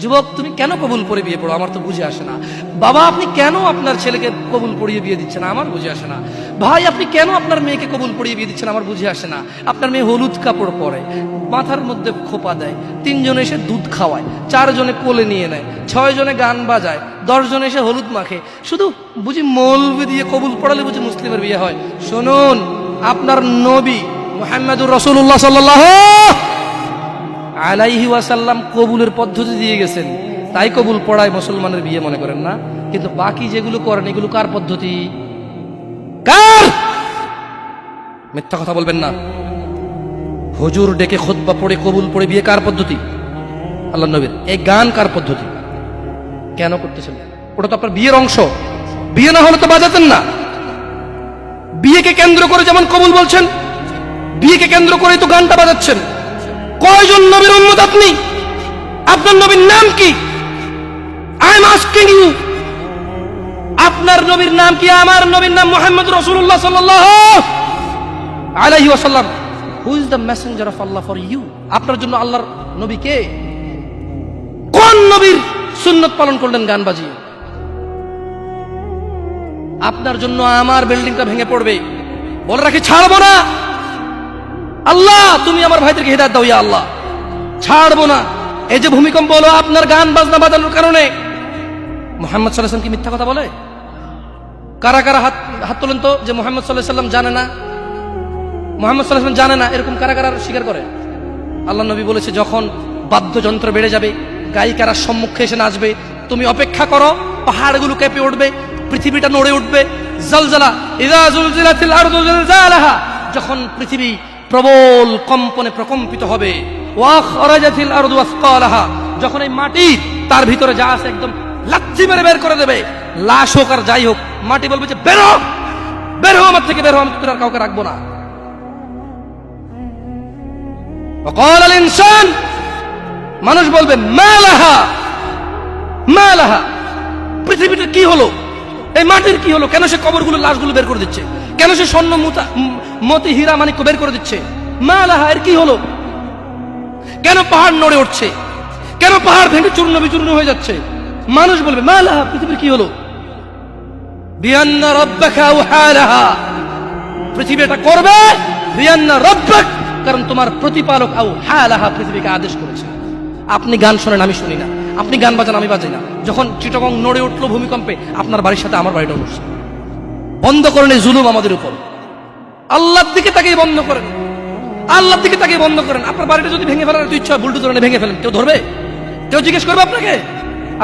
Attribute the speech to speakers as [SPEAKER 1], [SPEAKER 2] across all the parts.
[SPEAKER 1] যুবক তুমি কেন কবুল পড়ে বিয়ে পড়ো, আমার তো বুঝে আসে না। বাবা আপনি কেন আপনার ছেলেকে কবুল পড়িয়ে বিয়ে দিচ্ছেন, আমার বুঝে আসে না। ভাই আপনি কেন আপনার মেয়েকে কবুল পড়িয়ে বিয়ে দিচ্ছেন, আমার বুঝে আসে না। আপনার মেয়ে হলুদ কাপড় পরে, মাথার মধ্যে খোপা দেয়, 3 জনে এসে দুধ খাওয়ায়, 4 জনে কোলে নিয়ে নেয়, 6 জনে গান বাজায়, 10 জনে এসে হলুদ মাখে, শুধু বুঝি মৌলবি দিয়ে কবুল পড়ালে বুঝি মুসলিমের বিয়ে হয়। শুনুন, আপনার নবী মুহাম্মদুর রাসূলুল্লাহ সাল্লাল্লাহু আলাইহি ওয়াসাল্লাম কবুলের পদ্ধতি দিয়ে গেছেন, তাই কবুল পড়ায় মুসলমানের বিয়ে মনে করেন না। কিন্তু বাকি যেগুলো করেন এগুলো কার পদ্ধতি? কার? মিথ্যা কথা বলবেন না। হুজুর ডেকে খুতবা পড়ে কবুল পড়ে বিয়ে কার পদ্ধতি? আল্লাহর নবীর। এই গান কার পদ্ধতি? কেন করতেছেন? ওটা তো আপনার বিয়ের অংশ, বিয়ে না হলে তো বাজাতেন না। বিয়েকে কেন্দ্র করে যেমন কবুল বলছেন, বিয়েকে কেন্দ্র করেই তো গানটা বাজাচ্ছেন। কয়জন নবীর উম্মত আপনি? আপনার নবীর নাম কি? আই এম আস্কিং ইউ, আপনার নবীর নাম কি? আমার নবীর নাম মুহাম্মদ রাসূলুল্লাহ সাল্লাল্লাহু আলাইহি ওয়াসাল্লাম। Who is the messenger of Allah for you? আপনার জন্য আল্লাহর নবী কে? কোন নবীর সুন্নাত পালন করলেন গান বাজিয়ে? আপনার জন্য আমার বিল্ডিংটা ভেঙে পড়বে, বলে রাখি ছাড়বো না। আল্লাহ তুমি আমার ভাইদেরকে হিদায়াত দাও, ইয়া আল্লাহ, ছাড়বো না। এই যে ভূমিকম্প হলো আপনার গান বাজনা বাজানোর কারণে। মুহাম্মদ সাল্লাল্লাহু আলাইহি ওয়াসাল্লাম কি মিথ্যা কথা বলে? কারা কারা হাত তোলেন তো যে মুহাম্মদ সাল্লাল্লাহু আলাইহি ওয়াসাল্লাম জানে না, মুহাম্মদ সাল্লাল্লাহু আলাইহি ওয়াসাল্লাম জানে না, এরকম কারা কারা স্বীকার করে? আল্লাহ নবী বলেছে যখন বাদ্যযন্ত্র বেড়ে যাবে, গায়িকারা সম্মুখে এসে নাচবে, তুমি অপেক্ষা করো, পাহাড়গুলো কেঁপে উঠবে, পৃথিবীটা নড়ে উঠবে। জালজালা ইযা জুলজিলাতিল আরদু জিলজালাহা, যখন পৃথিবী প্রবল কম্পনে প্রকম্পিত হবে। ওয়া খরাজাতিল আরদু আসকালাহা, যখন এই মাটি তার ভিতরে যা আছে একদম লাথি মেরে বের করে দেবে, লাশ হোক আর যাই হোক, মাটি বলবে যে বের হও, বের হও আমার থেকে, বের হও, আমি তোর আর কাউকে রাখবো না। ওয়াকাল আল ইনসান, মানুষ বলবে মা লাহা মা লাহা, পৃথিবীটা কি হলো, এই মাটির কি হলো, কেন সে কবরগুলো লাশগুলো বের করে দিচ্ছে, কেন সে স্বর্ণ মতি হীরা মানিক্য বের করে দিচ্ছে, মা লাহা, এর কি হলো, কেন পাহাড় নড়ে উঠছে, কেন পাহাড় ভেঙে চূর্ণ বিচূর্ণ হয়ে যাচ্ছে। মানুষ বলবে মা লাহা, পৃথিবীর কি হলো, বিআন্না রাব্বাকা আওহা লাহা, পৃথিবী এটা করবে, বিআন্না রাব্বাক, কারণ তোমার প্রতিপালক আওহা লাহা, পৃথিবীকে আদেশ করেছে। আপনি গান শোনেন, আমি শুনি না, আপনি গান বাজান, আমি বাজাই না। যখন চিটাগং নড়ে উঠলো ভূমিকম্পে, আপনার বাড়ির সাথে আমার বাড়িটা উঠছে। বন্ধ করেন এই জুলুম আমাদের উপর। আল্লাহর দিকে তাকিয়ে বন্ধ করেন, আল্লাহর দিকে তাকিয়ে বন্ধ করেন। আপনার বাড়িটা যদি ভেঙে ফেলার ইচ্ছা হয়, বুলডোজার ভেঙে ফেলেন, কেউ ধরবে? কেউ জিজ্ঞেস করবে আপনাকে?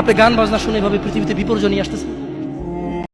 [SPEAKER 1] আপনি গান বাজনা শুনে ভাবে পৃথিবীতে বিপর্যয় নিয়ে আসতেছেন।